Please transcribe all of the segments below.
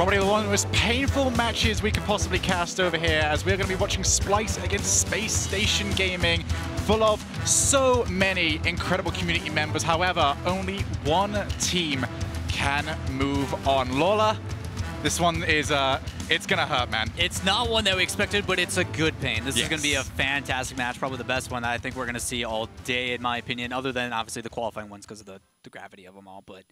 Probably one of the most painful matches we could possibly cast over here, as we're going to be watching SPLYCE against Space Station Gaming, full of so many incredible community members. However, only one team can move on. Lola, this one is, it's going to hurt, man. It's not one that we expected, but it's a good pain. This is going to be a fantastic match, probably the best one that I think we're going to see all day, in my opinion, other than obviously the qualifying ones because of the gravity of them all. But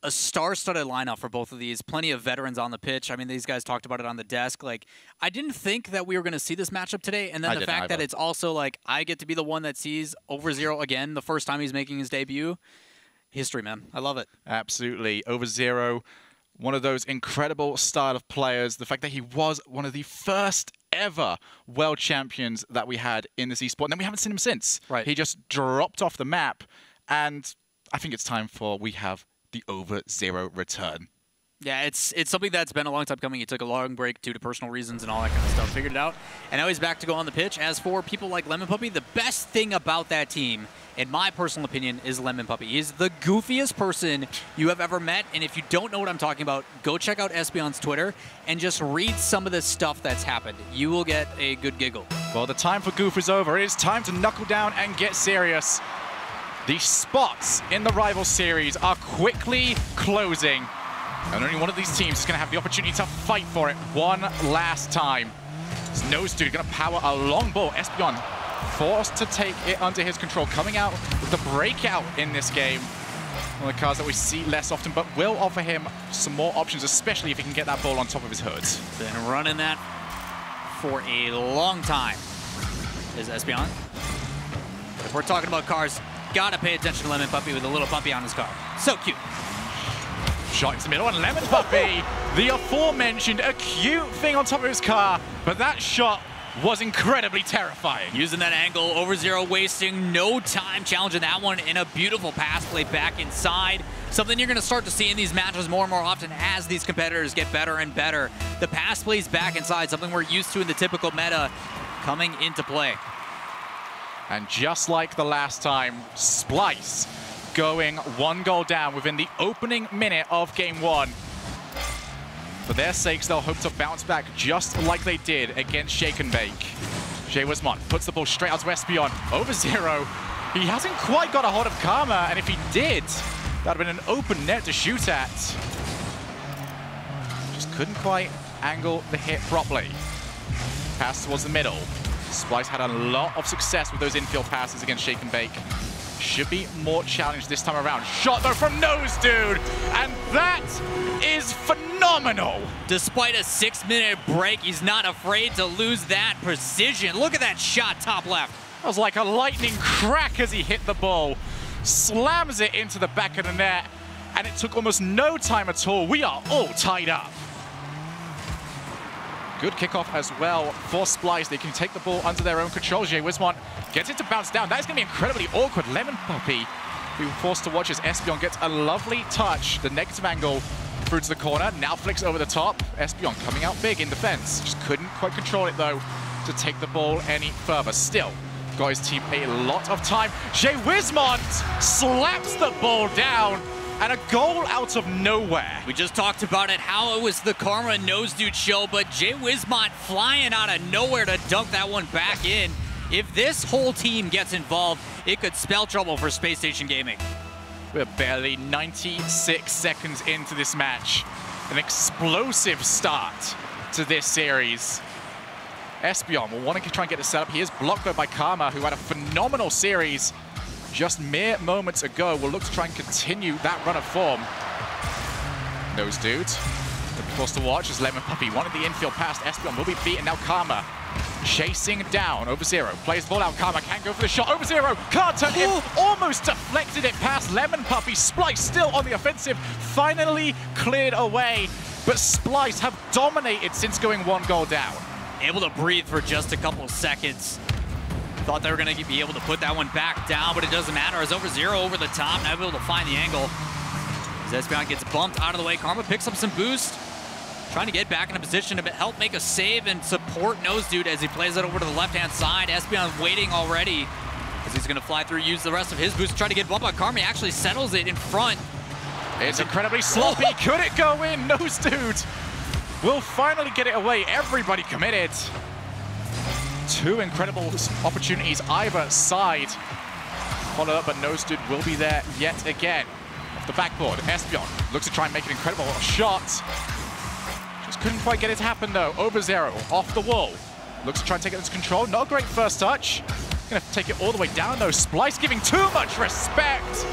a star-studded lineup for both of these. Plenty of veterans on the pitch. I mean, these guys talked about it on the desk. Like, I didn't think that we were going to see this matchup today, and then the fact that it's also like I get to be the one that sees OverZero again the first time he's making his debut. History, man. I love it. Absolutely. OverZero, one of those incredible style of players. The fact that he was one of the first ever world champions that we had in this eSport, and then we haven't seen him since. Right. He just dropped off the map, and I think it's time for we have the OverZero return. Yeah, it's something that's been a long time coming. He took a long break due to personal reasons and all that kind of stuff. Figured it out, and now he's back to go on the pitch. As for people like Lemon Puppy, the best thing about that team, in my personal opinion, is Lemon Puppy. He's the goofiest person you have ever met, and if you don't know what I'm talking about, go check out Espion's Twitter and just read some of the stuff that's happened. You will get a good giggle. Well, the time for goof is over. It is time to knuckle down and get serious. The spots in the rival series are quickly closing, and only one of these teams is going to have the opportunity to fight for it one last time. This Nose Dude going to power a long ball. Espion forced to take it under his control, coming out with the breakout in this game. One of the cards that we see less often, but will offer him some more options, especially if he can get that ball on top of his hood. Been running that for a long time, is Espion. If we're talking about cars, gotta pay attention to Lemon Puppy with a little puppy on his car. So cute. Shot into the middle, and Lemon Puppy, the aforementioned acute thing on top of his car, but that shot was incredibly terrifying. Using that angle, OverZero wasting no time, challenging that one in a beautiful pass play back inside. Something you're going to start to see in these matches more and more often as these competitors get better and better. The pass plays back inside, something we're used to in the typical meta, coming into play. And just like the last time, SPLYCE going one goal down within the opening minute of game one. For their sakes, they'll hope to bounce back just like they did against Shake and Bake. Wismont puts the ball straight out to Espion. OverZero, he hasn't quite got a hold of Karma, and if he did, that would have been an open net to shoot at. Just couldn't quite angle the hit properly. Pass towards the middle. SPLYCE had a lot of success with those infield passes against Shake and Bake. Should be more challenged this time around. Shot though from Nose Dude, and that is phenomenal. Despite a 6-minute break, he's not afraid to lose that precision. Look at that shot top left. That was like a lightning crack as he hit the ball. Slams it into the back of the net, and it took almost no time at all. We are all tied up. Good kickoff as well for SPLYCE. They can take the ball under their own control. Wismont gets it to bounce down. That is going to be incredibly awkward. Lemon Puppy, we were forced to watch as Espion gets a lovely touch. The negative angle through to the corner. Now flicks over the top. Espion coming out big in defense. Just couldn't quite control it, though, to take the ball any further. Still, got his team a lot of time. Wismont slaps the ball down. And a goal out of nowhere. We just talked about it, how it was the Karma Nose Dude show, but Wismont flying out of nowhere to dunk that one back in. If this whole team gets involved, it could spell trouble for Space Station Gaming. We're barely 96 seconds into this match. An explosive start to this series. Espion will want to try and get it set up. He is blocked though by Karma, who had a phenomenal series just mere moments ago. Will look to try and continue that run of form. Nose Dude will be forced to watch as Lemon Puppy wanted the infield pass. Espion will be beaten. Now Karma chasing down OverZero. Plays the ball out. Karma can't go for the shot. OverZero can't turn in. Almost deflected it past Lemon Puppy. SPLYCE still on the offensive. Finally cleared away. But SPLYCE have dominated since going one goal down. Able to breathe for just a couple seconds. Thought they were going to be able to put that one back down, but it doesn't matter. As OverZero over the top, now able to find the angle. As Espion gets bumped out of the way, Karma picks up some boost. Trying to get back in a position to help make a save and support Nose Dude as he plays it over to the left-hand side. Espion waiting already as he's going to fly through, use the rest of his boost to try to get bumped by Karma. He actually settles it in front. It's incredibly sloppy. Could it go in? Nose Dude will finally get it away. Everybody committed. Two incredible opportunities either side. Follow up, but Nose Dude will be there yet again. Off the backboard, Espeon looks to try and make an incredible shot. Just couldn't quite get it to happen though. Over Zero, off the wall. Looks to try and take it into control. Not a great first touch. Gonna take it all the way down though. Splyce giving too much respect.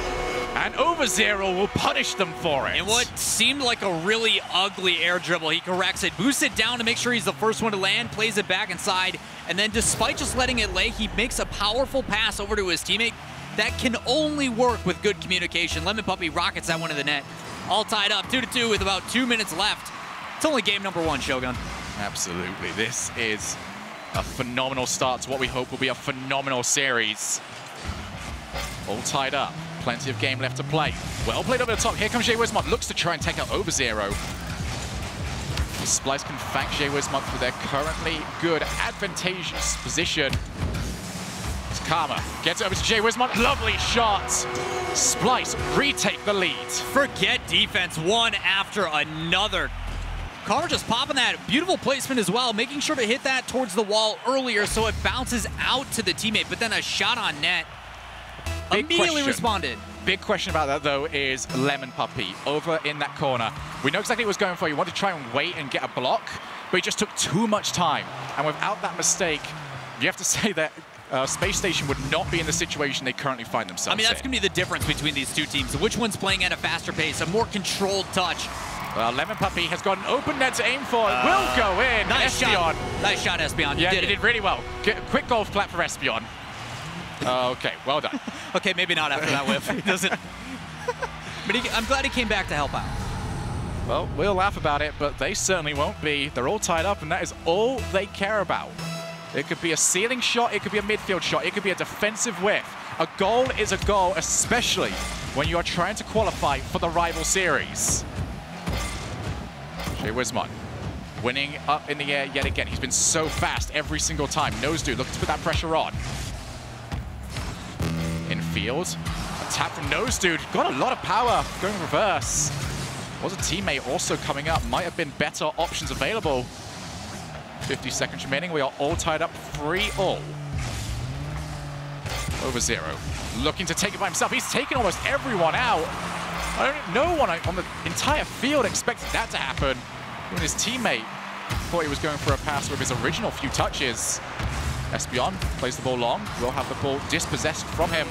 And Over Zero will punish them for it. And what seemed like a really ugly air dribble, he corrects it, boosts it down to make sure he's the first one to land, plays it back inside, and then despite just letting it lay, he makes a powerful pass over to his teammate. That can only work with good communication. Lemon Puppy rockets that one to the net. All tied up, 2-2 with about 2 minutes left. It's only game number 1, Shogun. Absolutely. This is a phenomenal start to what we hope will be a phenomenal series. All tied up. Plenty of game left to play. Well played over the top. Here comes Jay Wismont. Looks to try and take out Over Zero. Splyce can thank Jay Wismont for their currently good, advantageous position. Karma gets over to Jay Wismont. Lovely shot. Splyce retake the lead. Forget defense, one after another. Karma just popping that beautiful placement as well, making sure to hit that towards the wall earlier so it bounces out to the teammate, but then a shot on net. Immediately responded. Big question about that, though, is Lemon Puppy over in that corner. We know exactly what he was going for. He wanted to try and wait and get a block, but he just took too much time. And without that mistake, you have to say that Space Station would not be in the situation they currently find themselves in. I mean, that's going to be the difference between these two teams. Which one's playing at a faster pace, a more controlled touch? Lemon Puppy has got an open net to aim for. It will go in. Nice shot. Nice shot, Espeon. Yeah, he did really well. Quick golf clap for Espeon. Okay, well done. Okay, maybe not after that whiff. He doesn't. But I'm glad he came back to help out. Well, we'll laugh about it, but they certainly won't be. They're all tied up, and that is all they care about. It could be a ceiling shot, it could be a midfield shot, it could be a defensive whiff. A goal is a goal, especially when you are trying to qualify for the rival series. Jay Wismont winning up in the air yet again. He's been so fast every single time. Nose Dude looking to put that pressure on. Infield, a tap from Nose Dude. Got a lot of power going reverse. Was a teammate also coming up. Might have been better options available. 50 seconds remaining. We are all tied up 3-all. Over Zero. Looking to take it by himself. He's taken almost everyone out. No one on the entire field expected that to happen. Even his teammate thought he was going for a pass with his original few touches. Espeon plays the ball long. Will have the ball dispossessed from him.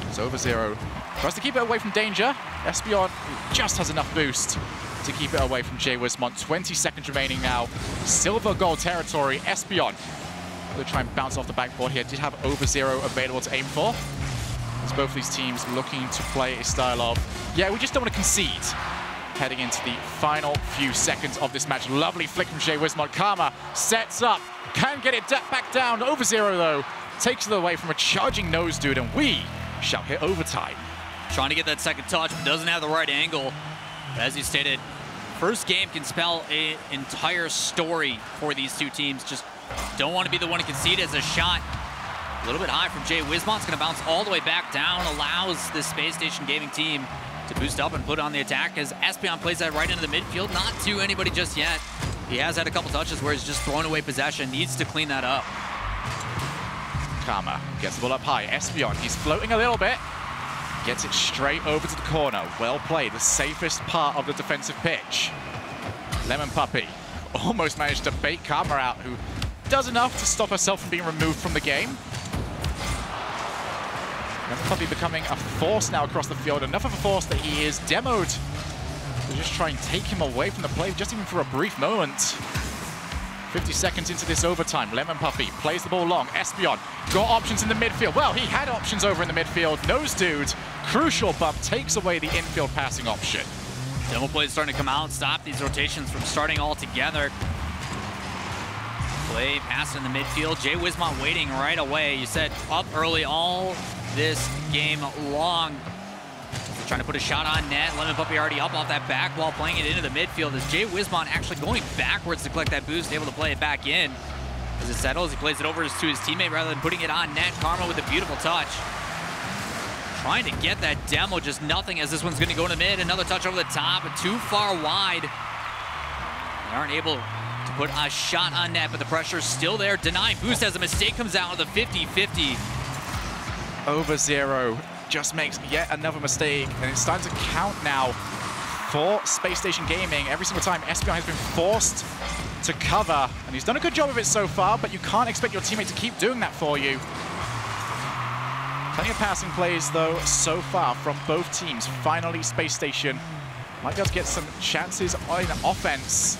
It's Over Zero. Tries to keep it away from danger. Espeon just has enough boost to keep it away from Jay Wismont. 20 seconds remaining now. Silver goal territory. Espeon will try and bounce off the backboard here. Did have Over Zero available to aim for. As both these teams looking to play a style of, yeah, we just don't want to concede. Heading into the final few seconds of this match. Lovely flick from Jay Wismont. Karma sets up. Can get it back down. Over Zero, though, takes it away from a charging Nose Dude, and we shall hit overtime. Trying to get that second touch, but doesn't have the right angle. But as you stated, first game can spell an entire story for these two teams. Just don't want to be the one to concede as a shot. A little bit high from Jay Wismont. It's going to bounce all the way back down. Allows the Space Station Gaming team to boost up and put on the attack as Espeon plays that right into the midfield. Not to anybody just yet. He has had a couple touches where he's just thrown away possession. Needs to clean that up. Karma gets the ball up high. Espeon, he's floating a little bit. Gets it straight over to the corner. Well played, the safest part of the defensive pitch. Lemon Puppy almost managed to bait Karma out, who does enough to stop herself from being removed from the game. Lemon Puppy becoming a force now across the field. Enough of a force that he is demoed to just try and take him away from the play, just even for a brief moment. 50 seconds into this overtime. Lemon Puppy plays the ball long. Espeon got options in the midfield. Well, he had options over in the midfield. Nose Dude, crucial bump, takes away the infield passing option. Demo plays starting to come out, stop these rotations from starting all together. Play, pass in the midfield. Jay Wismont waiting right away. You said up early all this game long. Trying to put a shot on net. Lemon Puppy already up off that back wall, playing it into the midfield as Jay Wismont actually going backwards to collect that boost, able to play it back in. As it settles, he plays it over to his teammate rather than putting it on net. Karma with a beautiful touch. Trying to get that demo, just nothing as this one's going to go to mid. Another touch over the top, but too far wide. They aren't able to put a shot on net, but the pressure's still there. Denied boost as a mistake comes out with a 50-50. OverZero just makes yet another mistake, and it's starting to count now for Space Station Gaming. Every single time SPLYCE has been forced to cover, and he's done a good job of it so far, but you can't expect your teammate to keep doing that for you. Plenty of passing plays, though, so far from both teams. Finally, Space Station might be able to get some chances on offense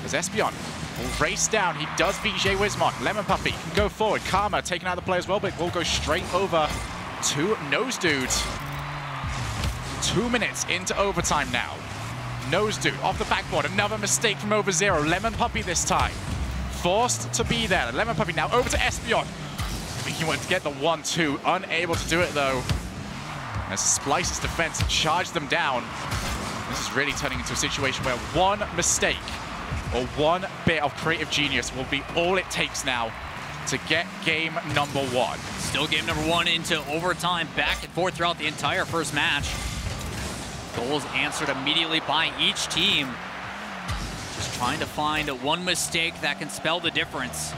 as Espeon will race down. He does beat Jay Wismont. Lemon Puppy can go forward. Karma taking out the play as well, but will go straight over to Nose Dude. 2 minutes into overtime now. Nose Dude off the backboard. Another mistake from OverZero. Lemon Puppy this time. Forced to be there. Lemon Puppy now over to Espeon. He went to get the 1-2. Unable to do it, though, as SPLYCE's defense charged them down. This is really turning into a situation where one mistake or one bit of creative genius will be all it takes now to get game number 1. Still game number 1 into overtime, back and forth throughout the entire first match. Goals answered immediately by each team. Just trying to find one mistake that can spell the difference.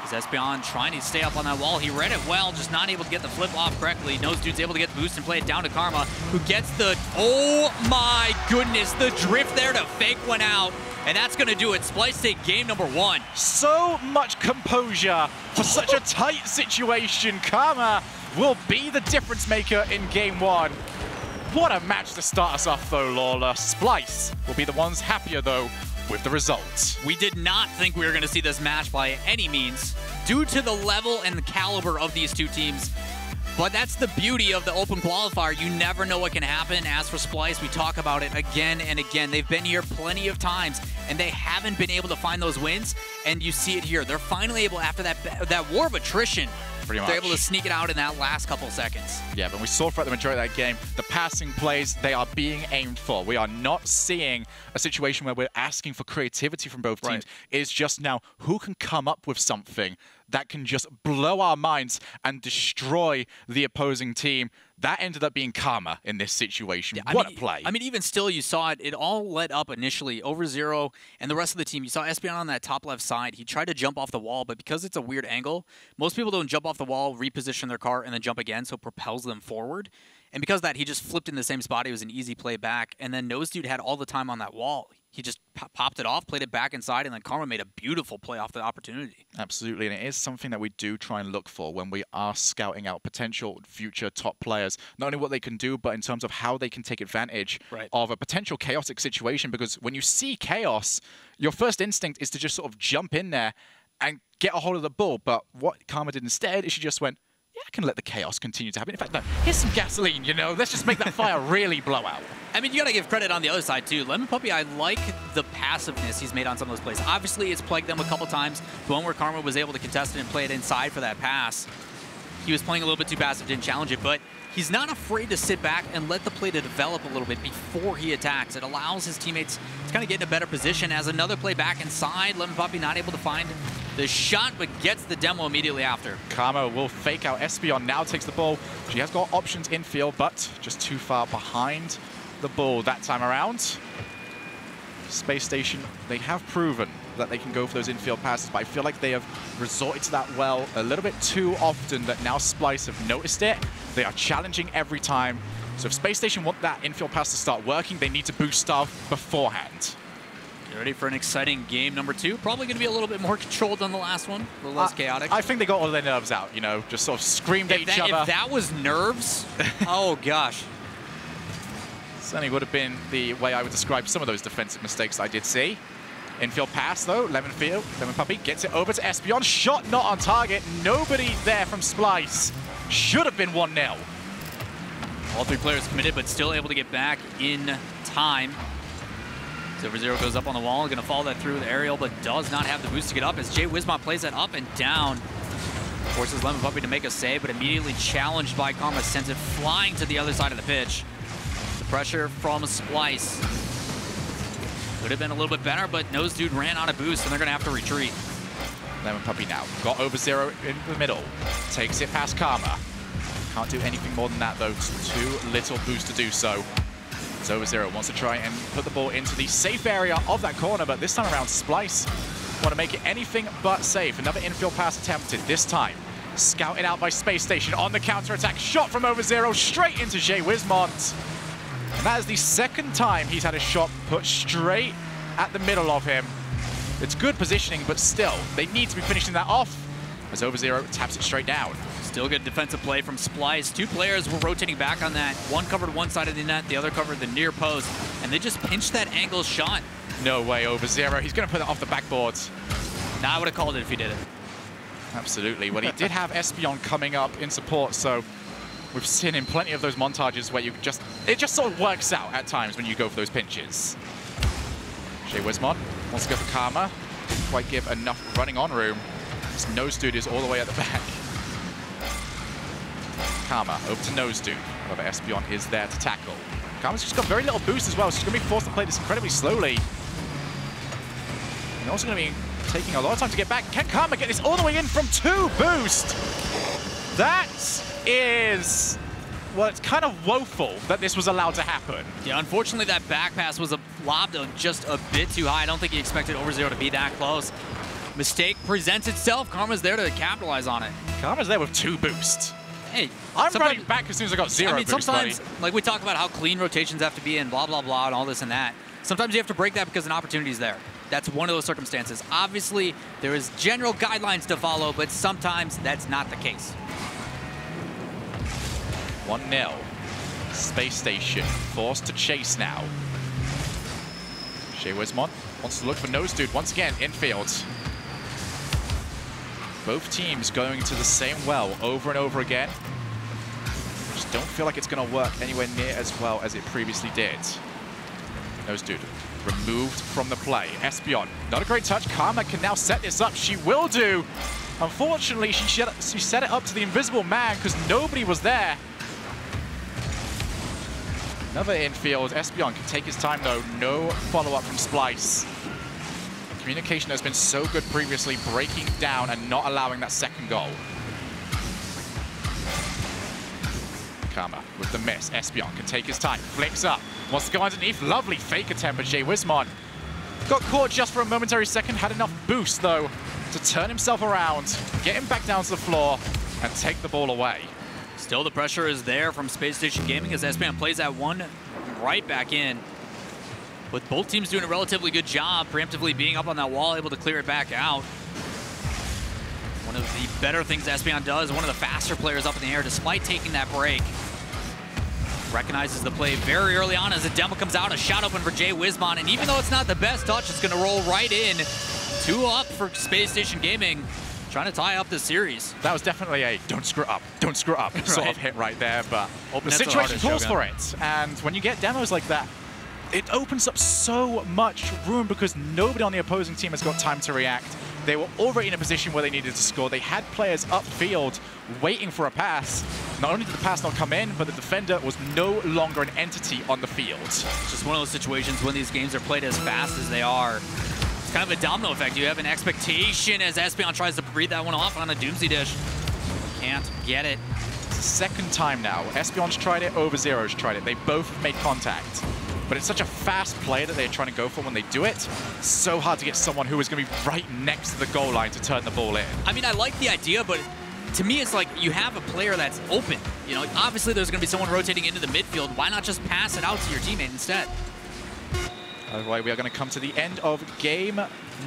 As Espeon trying to stay up on that wall. He read it well, just not able to get the flip off correctly. Nose Dude's able to get the boost and play it down to Karma, who gets the, oh my goodness, the drift there to fake one out. And that's going to do it. SPLYCE take game number 1. So much composure for such a tight situation. Karma will be the difference maker in game 1. What a match to start us off, though, Lawler. SPLYCE will be the ones happier, though, with the results. We did not think we were going to see this match by any means, due to the level and the caliber of these two teams. But that's the beauty of the open qualifier. You never know what can happen. As for SPLYCE, we talk about it again and again. They've been here plenty of times, and they haven't been able to find those wins. And you see it here. They're finally able, after that war of attrition, pretty much, they're able to sneak it out in that last couple seconds. Yeah, but we saw throughout the majority of that game, the passing plays, they are being aimed for. We are not seeing a situation where we're asking for creativity from both teams. Right. It's just now who can come up with something that can just blow our minds and destroy the opposing team. That ended up being Karma in this situation. Yeah, what a play. I mean, even still, you saw it. It all led up initially. OverZero and the rest of the team, you saw Espeon on that top left side. He tried to jump off the wall, but because it's a weird angle, most people don't jump off the wall, reposition their car, and then jump again, so it propels them forward. And because of that, he just flipped in the same spot. It was an easy play back. And then Nose Dude had all the time on that wall. He just popped it off, played it back inside, and then Karma made a beautiful play off the opportunity. Absolutely, and it is something that we do try and look for when we are scouting out potential future top players. Not only what they can do, but in terms of how they can take advantage of a potential chaotic situation. Because when you see chaos, your first instinct is to just sort of jump in there and get a hold of the ball. But what Karma did instead is she just went, yeah, I can let the chaos continue to happen. In fact, no, here's some gasoline, you know? Let's just make that fire really blow out. I mean, you got to give credit on the other side, too. Lemon Puppy, I like the passiveness he's made on some of those plays. Obviously, it's plagued them a couple times. The one where Karma was able to contest it and play it inside for that pass. He was playing a little bit too passive, didn't challenge it, but he's not afraid to sit back and let the play to develop a little bit before he attacks. It allows his teammates to kind of get in a better position. As another play back inside, Lemon Puppy not able to find the shot, but gets the demo immediately after. Karma will fake out. Espeon now takes the ball. She has got options infield, but just too far behind the ball that time around. Space Station, they have proven that they can go for those infield passes, but I feel like they have resorted to that well a little bit too often that now SPLYCE have noticed it. They are challenging every time. So if Space Station want that infield pass to start working, they need to boost stuff beforehand. Get ready for an exciting game number 2. Probably going to be a little bit more controlled than the last one, a little less chaotic. I think they got all their nerves out, you know, just sort of screamed at each other. If that was nerves, oh gosh. Certainly would have been the way I would describe some of those defensive mistakes I did see. Infield pass, though. Lemon Puppy gets it over to Espeon. Shot not on target. Nobody there from SPLYCE. Should have been 1-0. All 3 players committed, but still able to get back in time. OverZero goes up on the wall, going to follow that through the aerial, but does not have the boost to get up as Jay Wismont plays that up and down. Forces Lemon Puppy to make a save, but immediately challenged by Karma, sends it flying to the other side of the pitch. The pressure from SPLYCE could have been a little bit better, but Nose Dude ran out of boost, and they're going to have to retreat. Lemon Puppy now got OverZero in the middle, takes it past Karma. Can't do anything more than that, though. Too little boost to do so. As Over0 wants to try and put the ball into the safe area of that corner, but this time around, Splyce want to make it anything but safe. Another infield pass attempted, this time scouted out by SPACESTATION on the counter-attack. Shot from Over0 straight into Wismont. And that is the second time he's had a shot put straight at the middle of him. It's good positioning, but still, they need to be finishing that off as Over0 taps it straight down. Still good defensive play from SPLYCE. Two players were rotating back on that. One covered one side of the net, the other covered the near post, and they just pinched that angle shot. No way, Over0. He's going to put it off the backboards. Nah, I would have called it if he did it. Absolutely. Well, he did have Espeon coming up in support, so we've seen in plenty of those montages where it just sort of works out at times when you go for those pinches. Wismont wants to go for Karma. Didn't quite give enough running on room. This Nose Dude is all the way at the back. Karma over to Nose Dude. However, Espeon is there to tackle. Karma's just got very little boost as well, so she's going to be forced to play this incredibly slowly. And also going to be taking a lot of time to get back. Can Karma get this all the way in from 2 boost? That is... well, it's kind of woeful that this was allowed to happen. Yeah, unfortunately, that back pass was lobbed just a bit too high. I don't think he expected Over0 to be that close. Mistake presents itself. Karma's there to capitalize on it. Karma's there with 2 boosts. Hey, I'm running back as soon as I got 0 boost, sometimes, buddy. like we talk about how clean rotations have to be and blah, blah, blah, and all this and that. Sometimes you have to break that because an opportunity is there. That's one of those circumstances. Obviously, there is general guidelines to follow, but sometimes that's not the case. 1-0. SPACESTATION forced to chase now. Wismont wants to look for Nose Dude once again, infield. Both teams going to the same well over and over again. Just don't feel like it's going to work anywhere near as well as it previously did. Nose Dude removed from the play. Espeon, not a great touch. Karma can now set this up. She will do. Unfortunately, she set it up to the invisible man because nobody was there. Another infield. Espeon can take his time, though. No follow-up from SPLYCE. Communication has been so good previously, breaking down and not allowing that second goal. Karma with the miss. Espeon can take his time. Flicks up. Wants to go underneath. Lovely fake attempt, but Wismont got caught just for a momentary second. Had enough boost, though, to turn himself around, get him back down to the floor, and take the ball away. Still, the pressure is there from SPACESTATION Gaming as Espeon plays that one right back in. With both teams doing a relatively good job, preemptively being up on that wall, able to clear it back out. One of the better things Espeon does, one of the faster players up in the air, despite taking that break. Recognizes the play very early on as a demo comes out, a shot open for Wismont, and even though it's not the best touch, it's gonna roll right in. 2 up for SPACESTATION Gaming, trying to tie up the series. That was definitely a don't screw up right. sort of hit right there, but the situation calls for it. And when you get demos like that, it opens up so much room because nobody on the opposing team has got time to react. They were already in a position where they needed to score. They had players upfield waiting for a pass. Not only did the pass not come in, but the defender was no longer an entity on the field. It's just one of those situations when these games are played as fast as they are. It's kind of a domino effect. You have an expectation as Espeon tries to breathe that one off on a Doomsday Dish. Can't get it. It's the second time now. Espeon's tried it, Over0's tried it. They both have made contact. But it's such a fast play that they're trying to go for when they do it. It's so hard to get someone who is going to be right next to the goal line to turn the ball in. I mean, I like the idea, but to me, it's like you have a player that's open. You know, obviously there's going to be someone rotating into the midfield. Why not just pass it out to your teammate instead? Otherwise, we are going to come to the end of game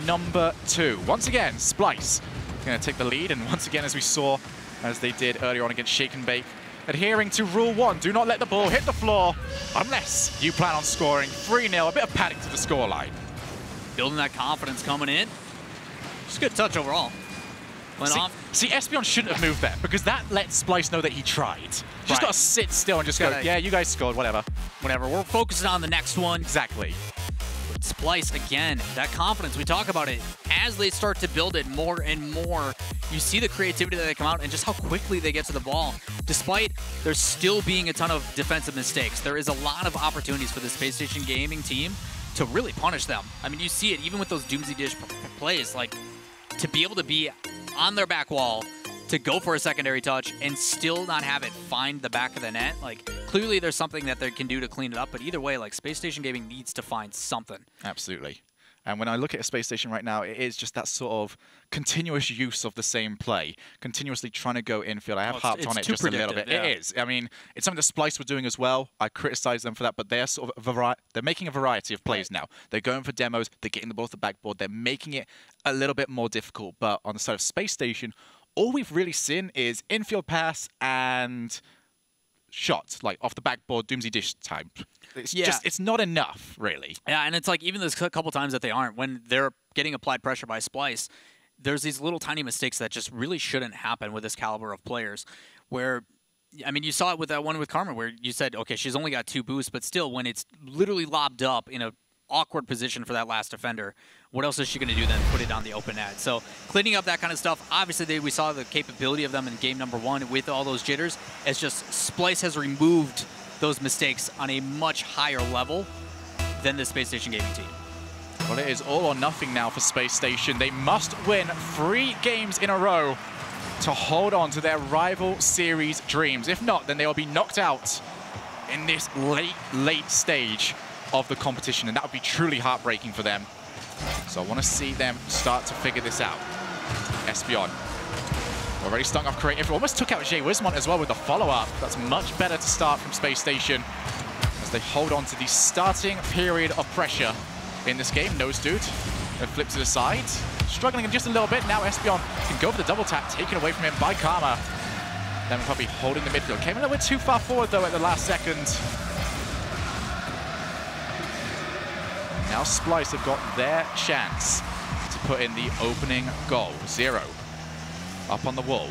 number 2. Once again, SPLYCE going to take the lead. And once again, as we saw, as they did earlier on against Shake and Bake, adhering to Rule 1, do not let the ball hit the floor unless you plan on scoring. 3-0, a bit of padding to the scoreline. Building that confidence coming in. Just a good touch overall. Went off. See, Espeon shouldn't have moved there because that lets SPLYCE know that he tried. Just got to sit still and just go, yeah, you guys scored, whatever. Whatever, we're focusing on the next one. Exactly. But SPLYCE, again, that confidence, we talk about it. As they start to build it more and more, you see the creativity that they come out and just how quickly they get to the ball. Despite there still being a ton of defensive mistakes, there is a lot of opportunities for the SPACESTATION Gaming team to really punish them. I mean, you see it even with those Doomsday Dish plays, like to be able to be on their back wall, to go for a secondary touch and still not have it find the back of the net. Like, clearly there's something that they can do to clean it up, but either way, like, Space Station Gaming needs to find something. Absolutely. And when I look at a Space Station right now, it is just that sort of continuous use of the same play, continuously trying to go infield. I have harped on it just a little bit. Yeah. It is. I mean, it's something that SPLYCE were doing as well. I criticize them for that, but they're sort of they're making a variety of plays now. They're going for demos. They're getting the ball to the backboard. They're making it a little bit more difficult. But on the side of Space Station, all we've really seen is infield pass and shots, like off the backboard, Doomsy Dish time. It's just, it's not enough, really. Yeah, and it's like even those couple times that they aren't, when they're getting applied pressure by SPLYCE, there's these little tiny mistakes that just really shouldn't happen with this caliber of players. Where, I mean, you saw it with that one with Karma where you said, okay, she's only got 2 boosts, but still, when it's literally lobbed up in a awkward position for that last defender, what else is she going to do then? Put it on the open net. So cleaning up that kind of stuff, obviously we saw the capability of them in game number 1 with all those jitters. It's just SPLYCE has removed those mistakes on a much higher level than the Space Station Gaming team. Well, it is all or nothing now for Space Station. They must win 3 games in a row to hold on to their rival series dreams. If not, then they will be knocked out in this late stage of the competition, and that would be truly heartbreaking for them. So I want to see them start to figure this out. Espeon already stung off creative. Almost took out Jay Wismont as well with the follow-up. That's much better to start from Space Station as they hold on to the starting period of pressure in this game. Nose Dude flips to the side. Struggling just a little bit. Now Espeon can go for the double tap, taken away from him by Karma. Lemon Puppy holding the midfield. Came a little bit too far forward, though, at the last second. Now SPLYCE have got their chance to put in the opening goal. 0 up on the wall.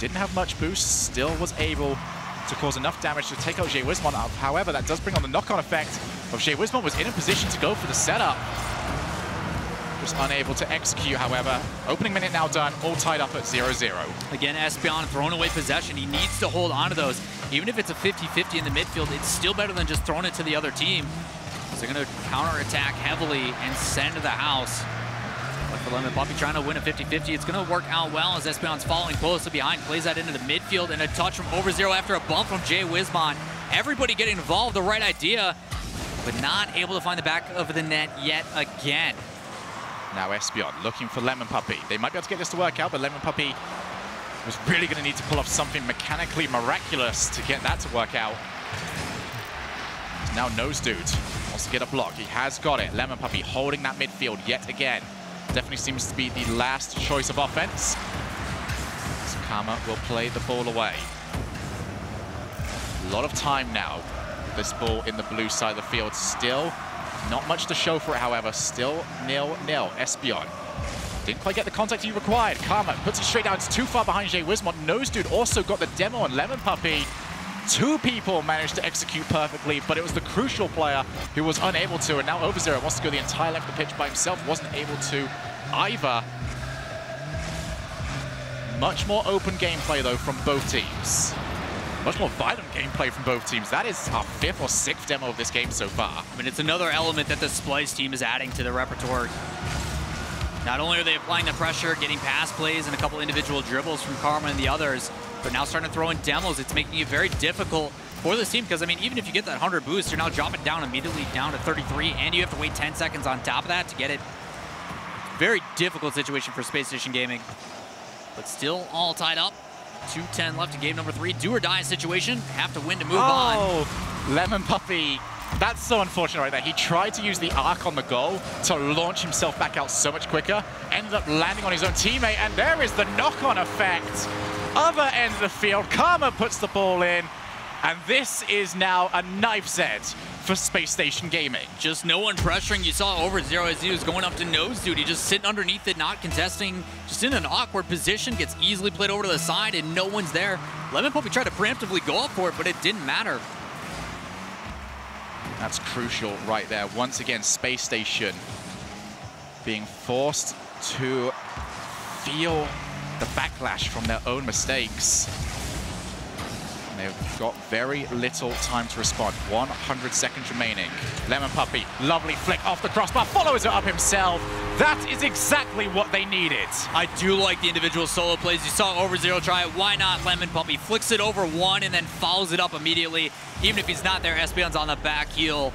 Didn't have much boost, still was able to cause enough damage to take out Jay Wismont up. However, that does bring on the knock-on effect of Jay Wismont was in a position to go for the setup. Just unable to execute, however. Opening minute now done, all tied up at 0-0. Again, Espeon throwing away possession. He needs to hold on to those. Even if it's a 50-50 in the midfield, it's still better than just throwing it to the other team. So they're going to counterattack heavily and send to the house. But for Lemon Puppy trying to win a 50-50, it's going to work out well as Espeon's following closely behind. Plays that into the midfield and a touch from over 0 after a bump from Jay Wismont. Everybody getting involved, the right idea, but not able to find the back of the net yet again. Now Espeon looking for Lemon Puppy. They might be able to get this to work out, but Lemon Puppy was really going to need to pull off something mechanically miraculous to get that to work out. Now Nose Dude wants to get a block. He has got it. Lemon Puppy holding that midfield yet again. Definitely seems to be the last choice of offense. So Karma will play the ball away. A lot of time now. This ball in the blue side of the field. Still not much to show for it, however. Still 0-0. Espeon didn't quite get the contact he required. Karma puts it straight down. It's too far behind Jay Wismont. Nose Dude also got the demo on Lemon Puppy. 2 people managed to execute perfectly, but it was the crucial player who was unable to, and now over 0 wants to go the entire length of the pitch by himself. Wasn't able to either. Much more open gameplay, though, from both teams. Much more violent gameplay from both teams. That is our 5th or 6th demo of this game so far. I mean, it's another element that the SPLYCE team is adding to the repertoire. Not only are they applying the pressure, getting pass plays and a couple individual dribbles from Karma and the others, but now starting to throw in demos. It's making it very difficult for this team because, I mean, even if you get that 100 boost, you're now dropping down immediately down to 33, and you have to wait 10 seconds on top of that to get it. Very difficult situation for Space Station Gaming, but still all tied up. 2:10 left in game number 3. Do or die situation. Have to win to move on. Oh, Lemon Puppy. That's so unfortunate right there. He tried to use the arc on the goal to launch himself back out so much quicker. Ended up landing on his own teammate, and there is the knock-on effect. Other end of the field, Karma puts the ball in, and this is now a knife's edge for Space Station Gaming. Just no one pressuring. You saw over 0 as he was going up to Nose Dude. He just sitting underneath it, not contesting, just in an awkward position, gets easily played over to the side, and no one's there. Lemon Puppy tried to preemptively go up for it, but it didn't matter. That's crucial right there. Once again, Space Station being forced to feel the backlash from their own mistakes. And they've got very little time to respond. 100 seconds remaining. Lemon Puppy, lovely flick off the crossbar, follows it up himself. That is exactly what they needed. I do like the individual solo plays. You saw Overzero try it. Why not Lemon Puppy? Flicks it over one and then follows it up immediately. Even if he's not there, Espeon's on the back heel.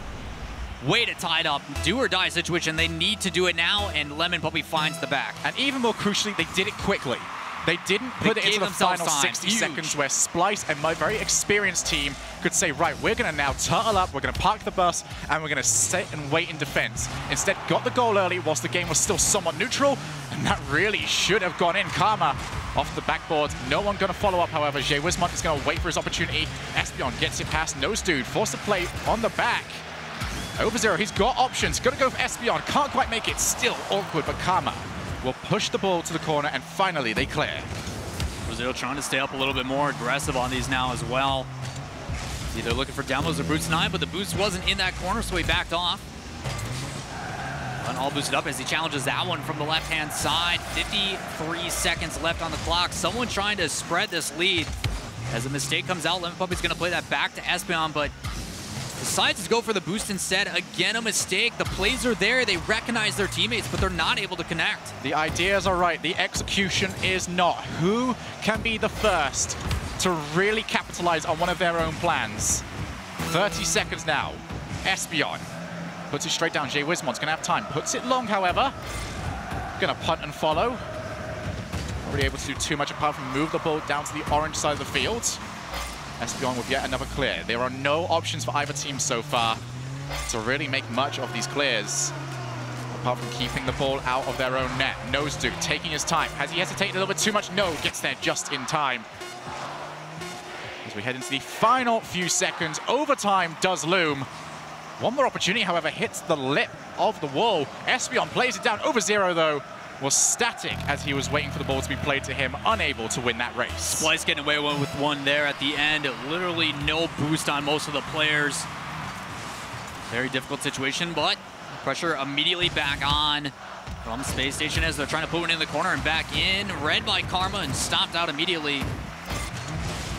Way to tie it up. Do or die situation. They need to do it now, and Lemon Puppy finds the back. And even more crucially, they did it quickly. They didn't put it into the final 60 seconds where SPLYCE and my very experienced team could say, right, we're going to now turtle up, we're going to park the bus, and we're going to sit and wait in defense. Instead, got the goal early whilst the game was still somewhat neutral, and that really should have gone in. Karma off the backboard. No one going to follow up, however. Wismont is going to wait for his opportunity. Espeon gets it past Nose Dude, forced to play on the back. Overzero, he's got options. Gonna go for Espeon. Can't quite make it. Still awkward, but Karma will push the ball to the corner, and finally they clear. Overzero trying to stay up a little bit more aggressive on these now as well. Either looking for demos or boost 9, but the boost wasn't in that corner, so he backed off. All boosted up as he challenges that one from the left-hand side. 53 seconds left on the clock. Someone trying to spread this lead. As a mistake comes out, Lemon Puppy's gonna play that back to Espeon, but decides to go for the boost instead. Again, a mistake. The plays are there. They recognize their teammates, but they're not able to connect. The ideas are right. The execution is not. Who can be the first to really capitalize on one of their own plans? 30 seconds now. Espeon puts it straight down. Wismont's going to have time. Puts it long, however. Going to punt and follow. Not really able to do too much apart from move the ball down to the orange side of the field. Espeon with yet another clear. There are no options for either team so far to really make much of these clears, apart from keeping the ball out of their own net. Nose Dude taking his time. Has he hesitated a little bit too much? No, gets there just in time. As we head into the final few seconds, overtime does loom. One more opportunity, however, hits the lip of the wall. Espeon plays it down. Overzero, though, was static as he was waiting for the ball to be played to him, unable to win that race. SPLYCE getting away with one there at the end. Literally no boost on most of the players. Very difficult situation, but pressure immediately back on from Space Station as they're trying to put one in the corner and back in. Read by Karma and stopped out immediately.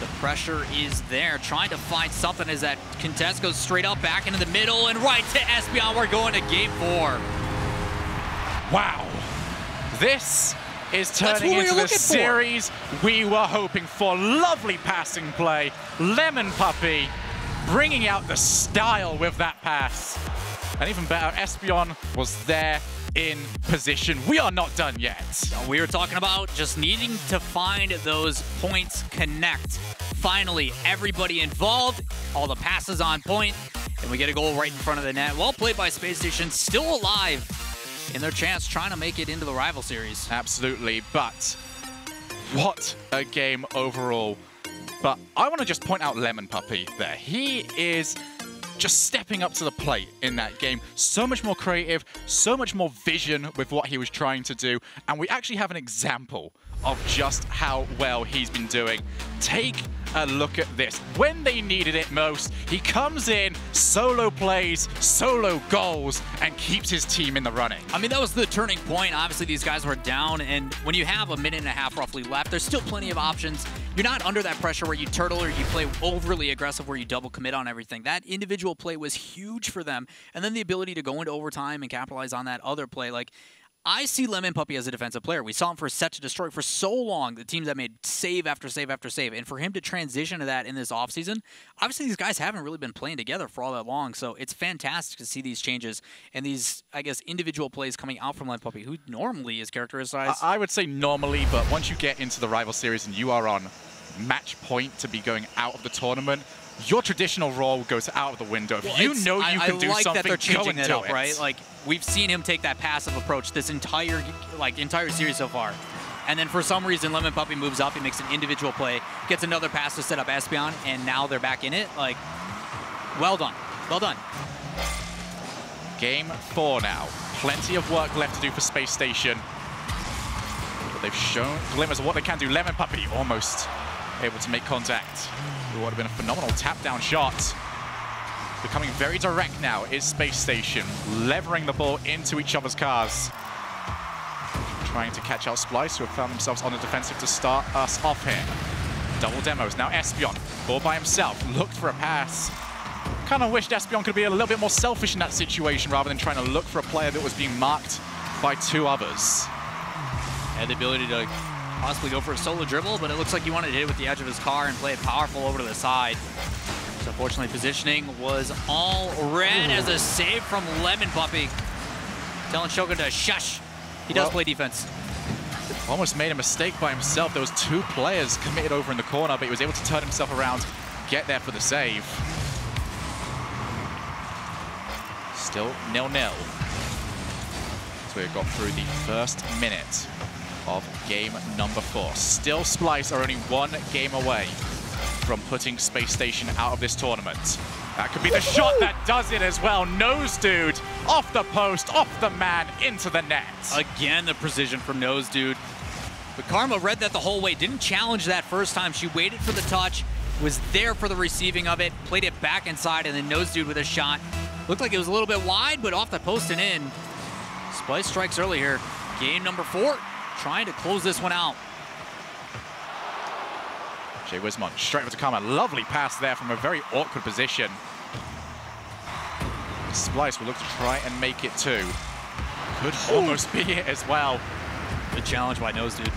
The pressure is there, trying to find something as that contest goes straight up, back into the middle, and right to Espeon. We're going to game 4. Wow. This is turning into the series we were hoping for. Lovely passing play. Lemon Puppy bringing out the style with that pass. And even better, Espeon was there in position. We are not done yet. We were talking about just needing to find those points connect. Finally, everybody involved, all the passes on point, and we get a goal right in front of the net. Well played by Space Station, still alive in their chance trying to make it into the rival series. Absolutely, but what a game overall. But I want to just point out Lemon Puppy there. He is just stepping up to the plate in that game. So much more creative, so much more vision with what he was trying to do. And we actually have an example of just how well he's been doing. Take a look at this. When they needed it most, he comes in, solo plays, solo goals, and keeps his team in the running. I mean, that was the turning point. Obviously, these guys were down, and when you have a minute and a half roughly left, there's still plenty of options. You're not under that pressure where you turtle or you play overly aggressive where you double commit on everything. That individual play was huge for them, and then the ability to go into overtime and capitalize on that other play. Like, I see Lemon Puppy as a defensive player. We saw him for set to destroy for so long, the teams that made save after save after save. And for him to transition to that in this offseason, obviously these guys haven't really been playing together for all that long. So it's fantastic to see these changes and these, I guess, individual plays coming out from Lemon Puppy, who normally is characterized. I would say normally, but once you get into the rival series and you are on match point to be going out of the tournament, your traditional role goes out of the window. If you know you can do something, that they're changing go and it do up, it. right? Like, we've seen him take that passive approach this entire series so far. And then for some reason, Lemon Puppy moves up. He makes an individual play, gets another pass to set up Espeon, and now they're back in it. Like, well done. Well done. Game 4 now. Plenty of work left to do for Space Station. But they've shown glimmers of what they can do. Lemon Puppy almost able to make contact. It would have been a phenomenal tap-down shot. Becoming very direct now is Space Station, levering the ball into each other's cars. Trying to catch out SPLYCE, who have found themselves on the defensive to start us off here. Double demos. Now Espion, all by himself, looked for a pass. Kind of wished Espion could be a little bit more selfish in that situation rather than trying to look for a player that was being marked by two others. Had the ability to possibly go for a solo dribble, but it looks like he wanted to hit it with the edge of his car and play it powerful over to the side. So unfortunately, positioning was all red as a save from Lemon Puppy. Telling Shogun to shush. He does play defense. Almost made a mistake by himself. There was two players committed over in the corner, but he was able to turn himself around, get there for the save. Still 0-0. So we've got through the first minute of game number 4. Still, SPLYCE are only one game away from putting Space Station out of this tournament. That could be the shot that does it as well. Nose Dude, off the post, off the man, into the net. Again, the precision from Nose Dude. But Karma read that the whole way, didn't challenge that first time. She waited for the touch, was there for the receiving of it, played it back inside, and then Nose Dude with a shot. Looked like it was a little bit wide, but off the post and in. SPLYCE strikes early here. Game number 4, trying to close this one out. Jay Wismont straight over to Karma. Lovely pass there from a very awkward position. SPLYCE will look to try and make it 2. Could almost be it as well. Good challenge by Nose Dude.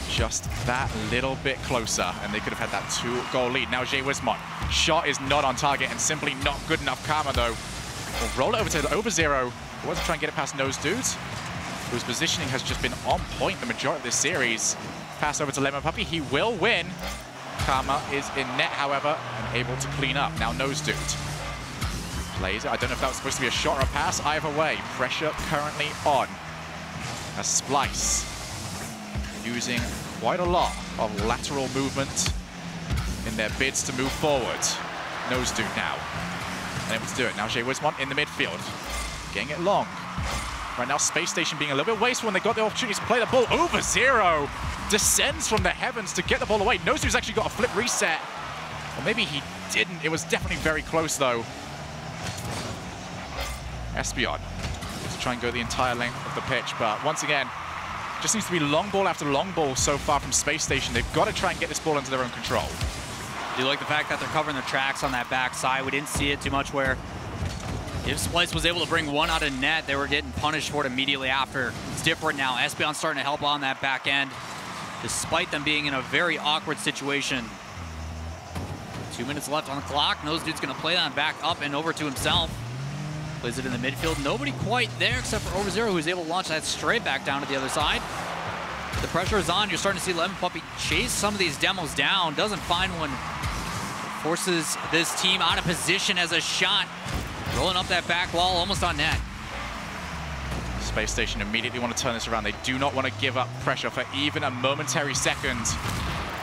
Just that little bit closer, and they could have had that 2-goal lead. Now Jay Wismont. Shot is not on target and simply not good enough. Karma, though, will roll it over to over zero. He wants to try and get it past Nose Dude, whose positioning has just been on point the majority of this series. Pass over to Lemon Puppy. He will win. Karma is in net, however, and able to clean up. Now Nose Dude plays it. I don't know if that was supposed to be a shot or a pass. Either way, pressure currently on. As SPLYCE using quite a lot of lateral movement in their bids to move forward. Nose Dude now, unable to do it. Now Jay Wismont in the midfield, getting it long. Right now, Space Station being a little bit wasteful when they got the opportunity to play the ball over zero. Descends from the heavens to get the ball away. Nose Dude's actually got a flip reset. Or maybe he didn't. It was definitely very close, though. Espion to try and go the entire length of the pitch, but once again, just seems to be long ball after long ball so far from Space Station. They've got to try and get this ball into their own control. Do you like the fact that they're covering their tracks on that back side? We didn't see it too much where if SPLYCE was able to bring one out of net, they were getting punished for it immediately after. It's different now. Espion's starting to help on that back end, despite them being in a very awkward situation. 2 minutes left on the clock. Nose Dude's going to play that back up and over to himself. Plays it in the midfield. Nobody quite there except for Over Zero, who's able to launch that straight back down to the other side. The pressure is on. You're starting to see Lemon Puppy chase some of these demos down. Doesn't find one. Forces this team out of position as a shot. Rolling up that back wall, almost on net. Space Station immediately want to turn this around. They do not want to give up pressure for even a momentary second.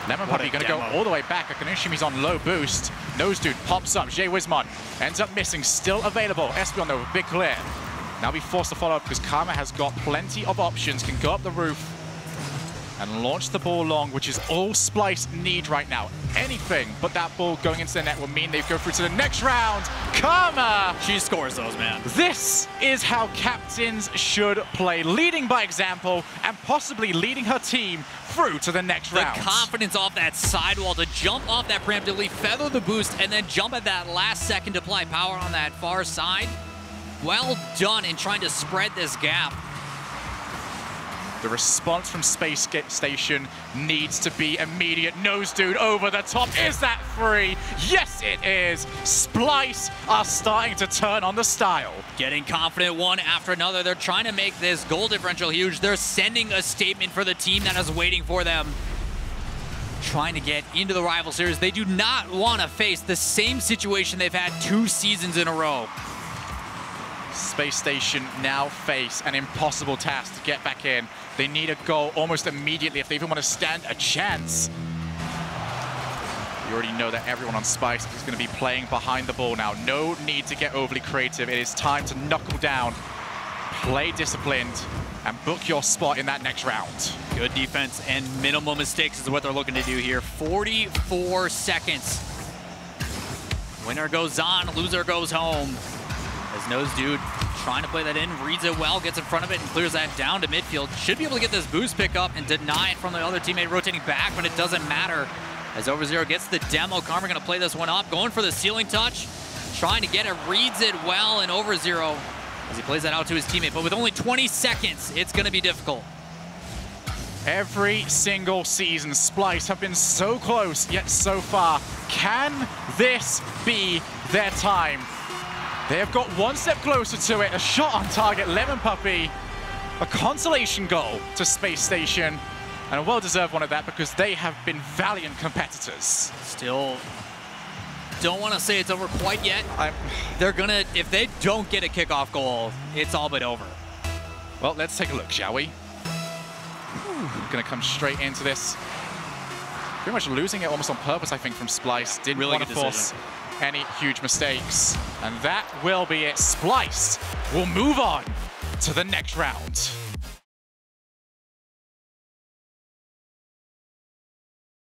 Lemon Puppy going to go all the way back. I can assume he's on low boost. Nose Dude pops up. Jay Wismont ends up missing. Still available. Espion, though, big clear. Now be forced to follow up because Karma has got plenty of options. Can go up the roof and launch the ball long, which is all SPLYCE need right now. Anything but that ball going into the net will mean they go through to the next round. Karma! She scores those, man. This is how captains should play, leading by example and possibly leading her team through to the next round. The confidence off that sidewall to jump off that preemptively, feather the boost, and then jump at that last second to apply power on that far side. Well done in trying to spread this gap. The response from Space Station needs to be immediate. Nose Dude over the top. Is that free? Yes, it is. SPLYCE are starting to turn on the style. Getting confident one after another. They're trying to make this goal differential huge. They're sending a statement for the team that is waiting for them. Trying to get into the rival series. They do not want to face the same situation they've had 2 seasons in a row. Space Station now face an impossible task to get back in. They need a goal almost immediately if they even want to stand a chance. You already know that everyone on SPLYCE is going to be playing behind the ball now. No need to get overly creative. It is time to knuckle down, play disciplined, and book your spot in that next round. Good defense and minimal mistakes is what they're looking to do here. 44 seconds. Winner goes on, loser goes home. As Nose Dude trying to play that in, reads it well, gets in front of it, and clears that down to midfield. Should be able to get this boost pick up and deny it from the other teammate rotating back, but it doesn't matter. As Over0 gets the demo, Karma gonna play this one up, going for the ceiling touch, trying to get it, reads it well, and Over0 as he plays that out to his teammate. But with only 20 seconds, it's gonna be difficult. Every single season, Splyce have been so close, yet so far. Can this be their time? They have got one step closer to it. A shot on target, Lemon Puppy. A consolation goal to Space Station. And a well-deserved one at that because they have been valiant competitors. Still don't want to say it's over quite yet. They're gonna, if they don't get a kickoff goal, it's all but over. Well, let's take a look, shall we? Gonna come straight into this. Pretty much losing it almost on purpose, I think, from Splyce. Yeah, Didn't really want to force any huge mistakes. And that will be it. Splyce will move on to the next round.